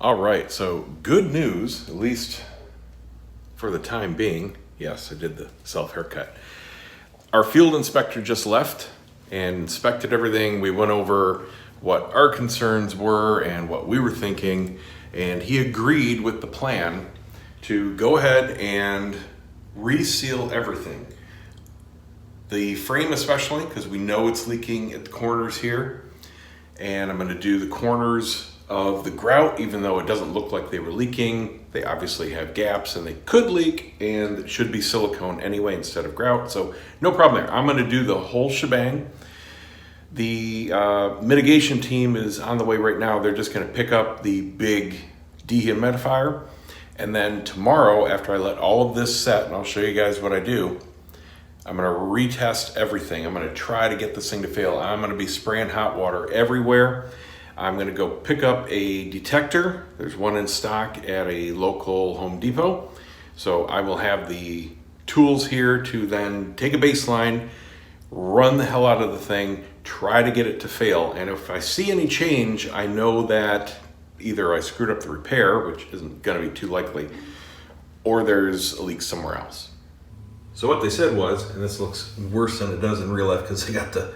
All right, so good news, at least for the time being. Yes, I did the self haircut. Our field inspector just left and inspected everything. We went over what our concerns were and what we were thinking, and he agreed with the plan to go ahead and reseal everything. The frame especially, because we know it's leaking at the corners here, and I'm going to do the corners of the grout, even though it doesn't look like they were leaking. They obviously have gaps and they could leak, and it should be silicone anyway instead of grout, so no problem there. I'm going to do the whole shebang. The mitigation team is on the way right now. They're just going to pick up the big dehumidifier, and then tomorrow, after I let all of this set, and I'll show you guys what I do, I'm going to retest everything. I'm going to try to get this thing to fail. I'm going to be spraying hot water everywhere. I'm going to go pick up a detector. There's one in stock at a local Home Depot. So I will have the tools here to then take a baseline, run the hell out of the thing, try to get it to fail. And if I see any change, I know that either I screwed up the repair, which isn't going to be too likely, or there's a leak somewhere else. So what they said was, and this looks worse than it does in real life because I got the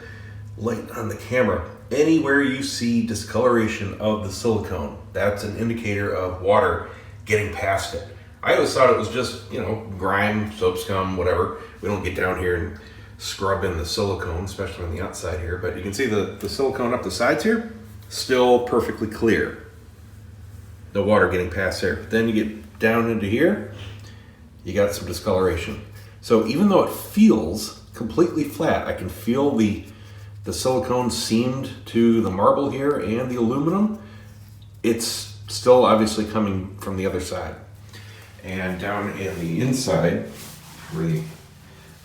light on the camera, anywhere you see discoloration of the silicone, that's an indicator of water getting past it. I always thought it was just, grime, soap scum, whatever. We don't get down here and scrub in the silicone, especially on the outside here, but you can see the silicone up the sides here, still perfectly clear. The water getting past there. Then you get down into here, you got some discoloration. So even though it feels completely flat, I can feel the silicone seamed to the marble here and the aluminum. It's still obviously coming from the other side. And down in the inside, where the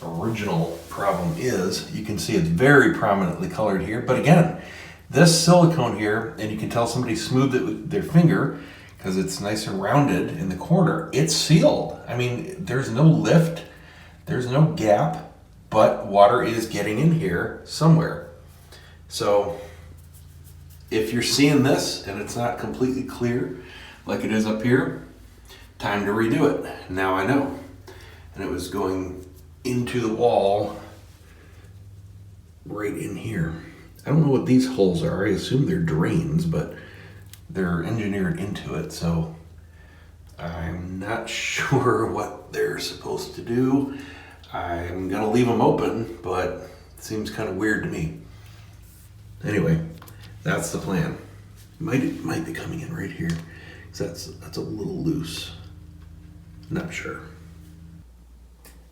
original problem is, you can see it's very prominently colored here. But again, this silicone here, and you can tell somebody smoothed it with their finger because it's nice and rounded in the corner, it's sealed. I mean, there's no lift, there's no gap, but water is getting in here somewhere. So if you're seeing this and it's not completely clear like it is up here, time to redo it. Now I know. And it was going into the wall right in here. I don't know what these holes are. I assume they're drains, but they're engineered into it, so I'm not sure what they're supposed to do. I'm gonna leave them open, but it seems kind of weird to me. Anyway, that's the plan. It might be coming in right here, because that's a little loose. Not sure.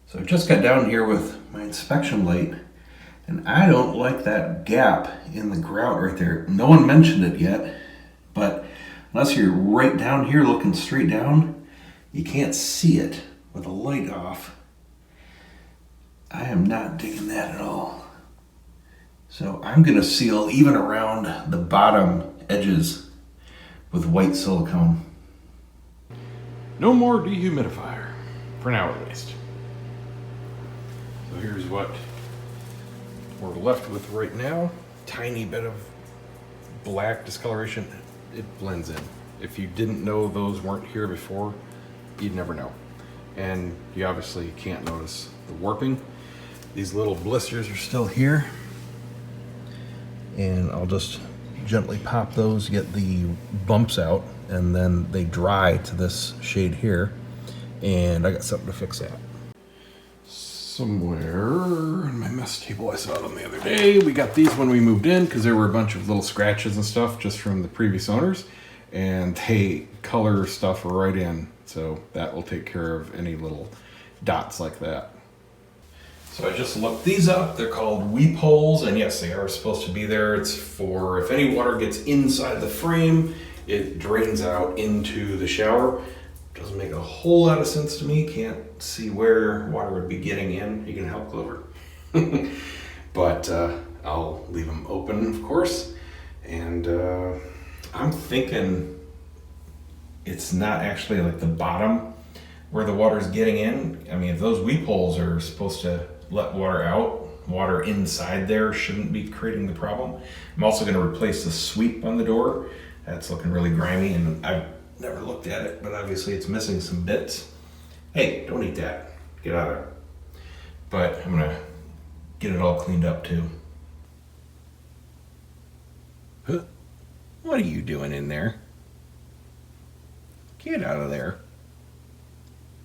So I just got down here with my inspection light, and I don't like that gap in the grout right there. No one mentioned it yet, but unless you're right down here looking straight down, you can't see it with the light off. I am not digging that at all. So I'm gonna seal even around the bottom edges with white silicone. No more dehumidifier, for now at least. So here's what we're left with right now. Tiny bit of black discoloration. It blends in. If you didn't know those weren't here before, you'd never know. And you obviously can't notice the warping. These little blisters are still here. And I'll just gently pop those, get the bumps out, and then they dry to this shade here. And I got something to fix that. Somewhere on my mess table, I saw them the other day. We got these when we moved in because there were a bunch of little scratches and stuff just from the previous owners. And they color stuff right in. So that will take care of any little dots like that. So I just looked these up. They're called weep holes, and yes, they are supposed to be there. It's for if any water gets inside the frame, it drains out into the shower. Doesn't make a whole lot of sense to me. Can't see where water would be getting in. You can help Clover. But I'll leave them open, of course. And I'm thinking it's not actually like the bottom where the water's getting in. I mean, if those weep holes are supposed to let water out, water inside there shouldn't be creating the problem. I'm also going to replace the sweep on the door. That's looking really grimy, and I've Never looked at it, but obviously it's missing some bits. Hey, don't eat that. Get out of it. But I'm gonna get it all cleaned up too. Huh? What are you doing in there? Get out of there.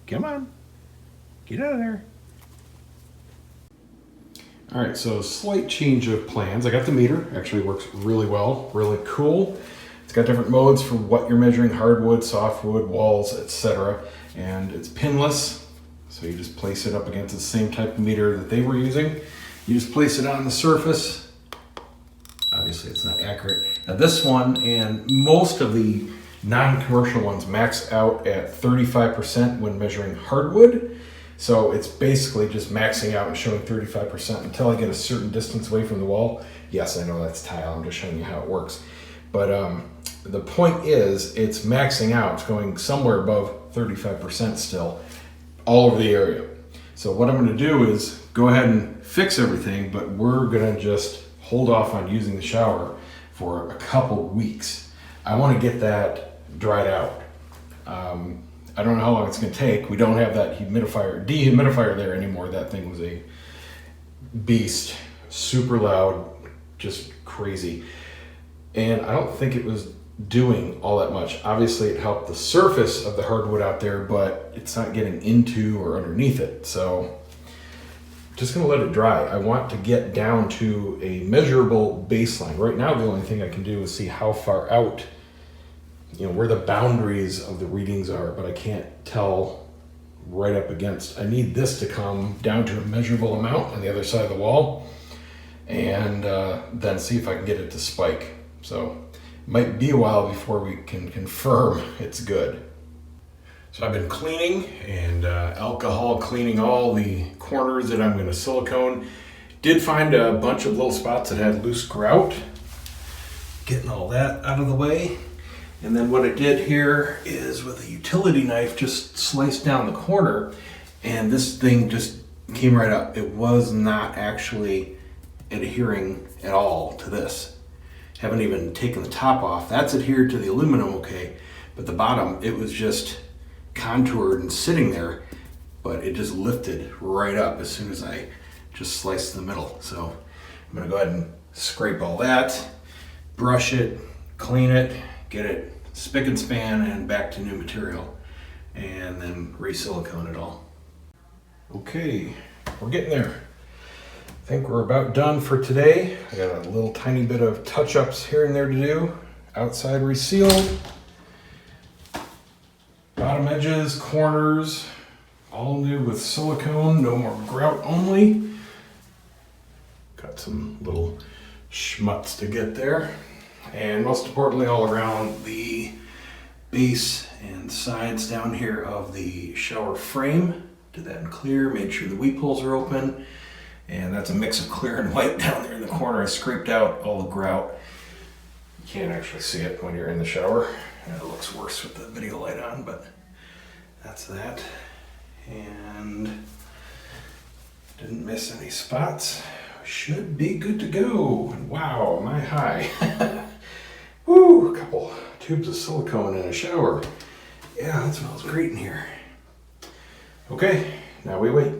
Come on. Get out of there. All right, so slight change of plans. I got the meter, actually works really well, really cool. It's got different modes for what you're measuring, hardwood, softwood, walls, etc. And it's pinless, so you just place it up against the same type of meter that they were using. You just place it on the surface. Obviously it's not accurate. Now this one and most of the non-commercial ones max out at 35% when measuring hardwood. So it's basically just maxing out and showing 35% until I get a certain distance away from the wall. Yes, I know that's tile, I'm just showing you how it works. But the point is, it's maxing out, it's going somewhere above 35% still, all over the area. So what I'm gonna do is go ahead and fix everything, but we're gonna just hold off on using the shower for a couple weeks. I wanna get that dried out. I don't know how long it's gonna take. We don't have that dehumidifier there anymore. That thing was a beast, super loud, just crazy. And I don't think it was doing all that much. Obviously it helped the surface of the hardwood out there, but it's not getting into or underneath it. So just gonna let it dry. I want to get down to a measurable baseline. Right now, the only thing I can do is see how far out, where the boundaries of the readings are, but I can't tell right up against. I need this to come down to a measurable amount on the other side of the wall and then see if I can get it to spike. So it might be a while before we can confirm it's good. So I've been cleaning and alcohol cleaning all the corners that I'm going to silicone. Did find a bunch of little spots that had loose grout. Getting all that out of the way. And then what I did here is with a utility knife just sliced down the corner, and this thing just came right up. It was not actually adhering at all to this. Haven't even taken the top off. That's adhered to the aluminum okay, but the bottom, it was just contoured and sitting there, but it just lifted right up as soon as I just sliced the middle. So I'm gonna go ahead and scrape all that, brush it, clean it, get it spick and span and back to new material, and then re-silicone it all. Okay, we're getting there. I think we're about done for today. I got a little tiny bit of touch-ups here and there to do. Outside resealed. Bottom edges, corners, all new with silicone, no more grout only. Got some little schmutz to get there. And most importantly, all around the base and sides down here of the shower frame. Did that in clear, made sure the weep holes are open. And that's a mix of clear and white down there in the corner. I scraped out all the grout. You can't actually see it when you're in the shower. It looks worse with the video light on, but that's that. And didn't miss any spots. Should be good to go. And wow, am I high. Woo, a couple tubes of silicone in a shower. Yeah, that smells great in here. Okay, now we wait.